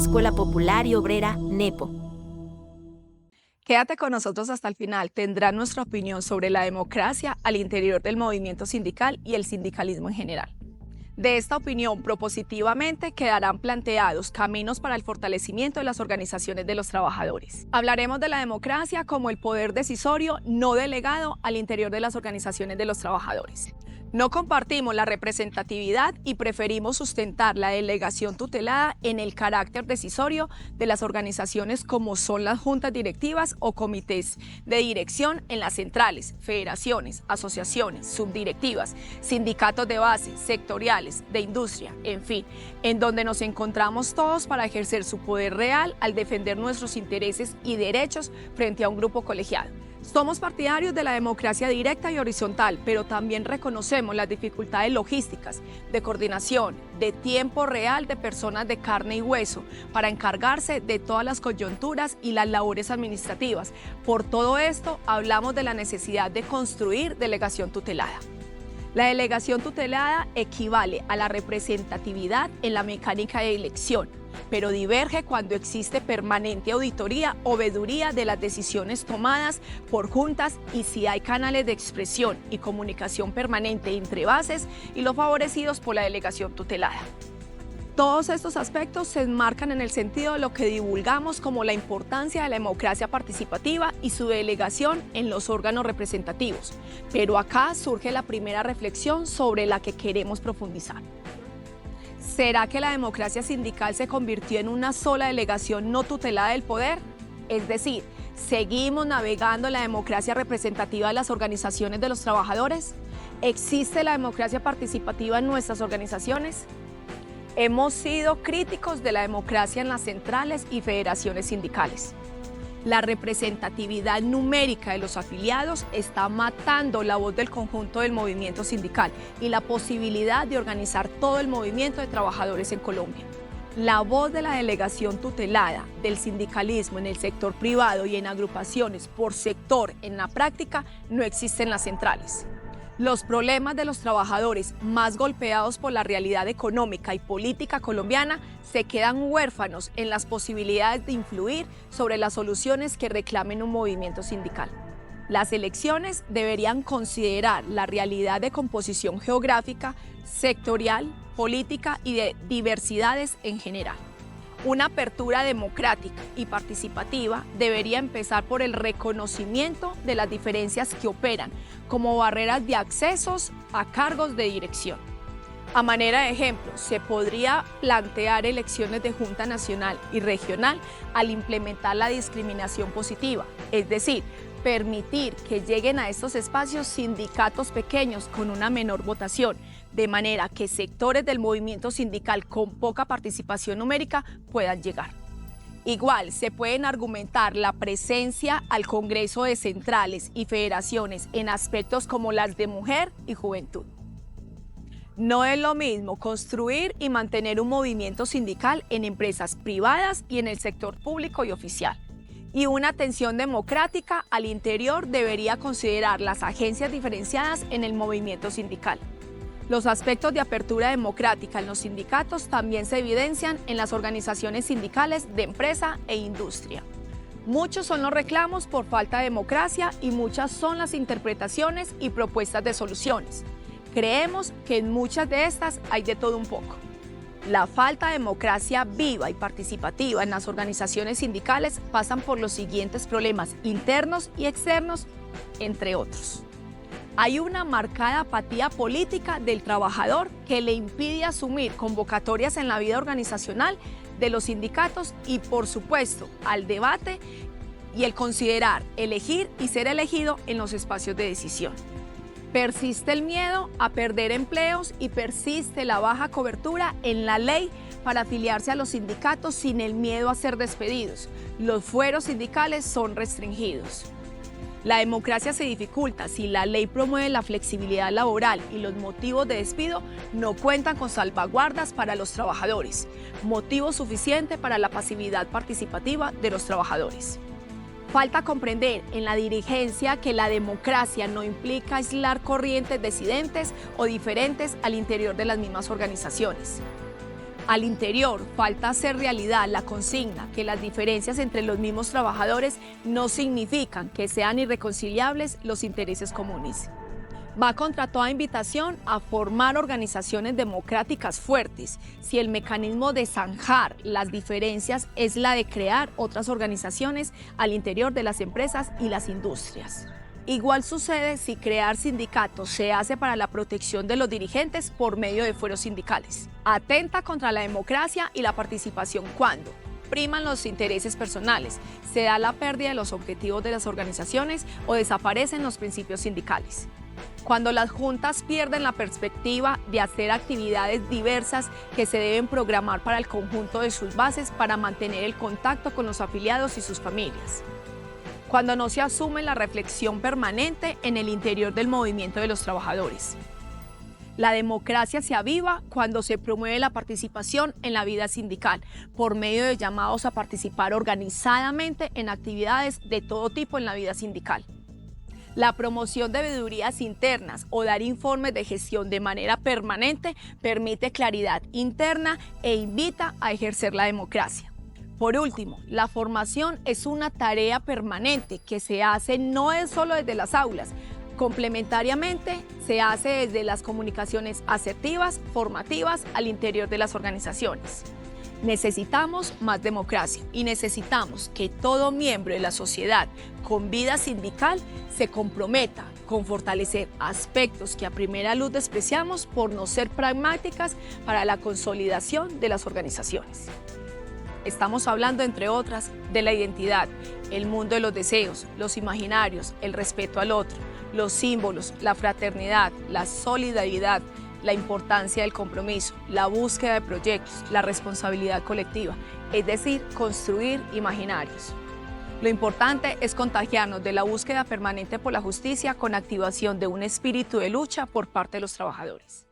Escuela Popular y Obrera, NEPO. Quédate con nosotros hasta el final. Tendrás nuestra opinión sobre la democracia al interior del movimiento sindical y el sindicalismo en general. De esta opinión, propositivamente quedarán planteados caminos para el fortalecimiento de las organizaciones de los trabajadores. Hablaremos de la democracia como el poder decisorio no delegado al interior de las organizaciones de los trabajadores. No compartimos la representatividad y preferimos sustentar la delegación tutelada en el carácter decisorio de las organizaciones como son las juntas directivas o comités de dirección en las centrales, federaciones, asociaciones, subdirectivas, sindicatos de base, sectoriales, de industria, en fin, en donde nos encontramos todos para ejercer su poder real al defender nuestros intereses y derechos frente a un grupo colegiado. Somos partidarios de la democracia directa y horizontal, pero también reconocemos las dificultades logísticas, de coordinación, de tiempo real de personas de carne y hueso para encargarse de todas las coyunturas y las labores administrativas. Por todo esto, hablamos de la necesidad de construir delegación tutelada. La delegación tutelada equivale a la representatividad en la mecánica de elección, pero diverge cuando existe permanente auditoría o veeduría de las decisiones tomadas por juntas y si hay canales de expresión y comunicación permanente entre bases y los favorecidos por la delegación tutelada. Todos estos aspectos se enmarcan en el sentido de lo que divulgamos como la importancia de la democracia participativa y su delegación en los órganos representativos. Pero acá surge la primera reflexión sobre la que queremos profundizar. ¿Será que la democracia sindical se convirtió en una sola delegación no tutelada del poder? Es decir, ¿seguimos navegando en la democracia representativa de las organizaciones de los trabajadores? ¿Existe la democracia participativa en nuestras organizaciones? Hemos sido críticos de la democracia en las centrales y federaciones sindicales. La representatividad numérica de los afiliados está matando la voz del conjunto del movimiento sindical y la posibilidad de organizar todo el movimiento de trabajadores en Colombia. La voz de la delegación tutelada del sindicalismo en el sector privado y en agrupaciones por sector en la práctica no existe en las centrales. Los problemas de los trabajadores más golpeados por la realidad económica y política colombiana se quedan huérfanos en las posibilidades de influir sobre las soluciones que reclamen un movimiento sindical. Las elecciones deberían considerar la realidad de composición geográfica, sectorial, política y de diversidades en general. Una apertura democrática y participativa debería empezar por el reconocimiento de las diferencias que operan como barreras de accesos a cargos de dirección. A manera de ejemplo, se podría plantear elecciones de Junta Nacional y Regional al implementar la discriminación positiva, es decir, permitir que lleguen a estos espacios sindicatos pequeños con una menor votación, de manera que sectores del movimiento sindical con poca participación numérica puedan llegar. Igual, se pueden argumentar la presencia al Congreso de centrales y federaciones en aspectos como las de mujer y juventud. No es lo mismo construir y mantener un movimiento sindical en empresas privadas y en el sector público y oficial. Y una atención democrática al interior debería considerar las agencias diferenciadas en el movimiento sindical. Los aspectos de apertura democrática en los sindicatos también se evidencian en las organizaciones sindicales de empresa e industria. Muchos son los reclamos por falta de democracia y muchas son las interpretaciones y propuestas de soluciones. Creemos que en muchas de estas hay de todo un poco. La falta de democracia viva y participativa en las organizaciones sindicales pasan por los siguientes problemas internos y externos, entre otros. Hay una marcada apatía política del trabajador que le impide asumir convocatorias en la vida organizacional de los sindicatos y, por supuesto, al debate y el considerar, elegir y ser elegido en los espacios de decisión. Persiste el miedo a perder empleos y persiste la baja cobertura en la ley para afiliarse a los sindicatos sin el miedo a ser despedidos. Los fueros sindicales son restringidos. La democracia se dificulta si la ley promueve la flexibilidad laboral y los motivos de despido no cuentan con salvaguardas para los trabajadores, motivo suficiente para la pasividad participativa de los trabajadores. Falta comprender en la dirigencia que la democracia no implica aislar corrientes disidentes o diferentes al interior de las mismas organizaciones. Al interior, falta hacer realidad la consigna que las diferencias entre los mismos trabajadores no significan que sean irreconciliables los intereses comunes. Va contra toda invitación a formar organizaciones democráticas fuertes si el mecanismo de zanjar las diferencias es la de crear otras organizaciones al interior de las empresas y las industrias. Igual sucede si crear sindicatos se hace para la protección de los dirigentes por medio de fueros sindicales. Atenta contra la democracia y la participación cuando priman los intereses personales, se da la pérdida de los objetivos de las organizaciones o desaparecen los principios sindicales. Cuando las juntas pierden la perspectiva de hacer actividades diversas que se deben programar para el conjunto de sus bases para mantener el contacto con los afiliados y sus familias. Cuando no se asume la reflexión permanente en el interior del movimiento de los trabajadores. La democracia se aviva cuando se promueve la participación en la vida sindical por medio de llamados a participar organizadamente en actividades de todo tipo en la vida sindical. La promoción de veedurías internas o dar informes de gestión de manera permanente permite claridad interna e invita a ejercer la democracia. Por último, la formación es una tarea permanente que se hace no es solo desde las aulas, complementariamente se hace desde las comunicaciones asertivas, formativas al interior de las organizaciones. Necesitamos más democracia y necesitamos que todo miembro de la sociedad con vida sindical se comprometa con fortalecer aspectos que a primera luz despreciamos por no ser pragmáticas para la consolidación de las organizaciones. Estamos hablando, entre otras, de la identidad, el mundo de los deseos, los imaginarios, el respeto al otro, los símbolos, la fraternidad, la solidaridad, la importancia del compromiso, la búsqueda de proyectos, la responsabilidad colectiva, es decir, construir imaginarios. Lo importante es contagiarnos de la búsqueda permanente por la justicia con activación de un espíritu de lucha por parte de los trabajadores.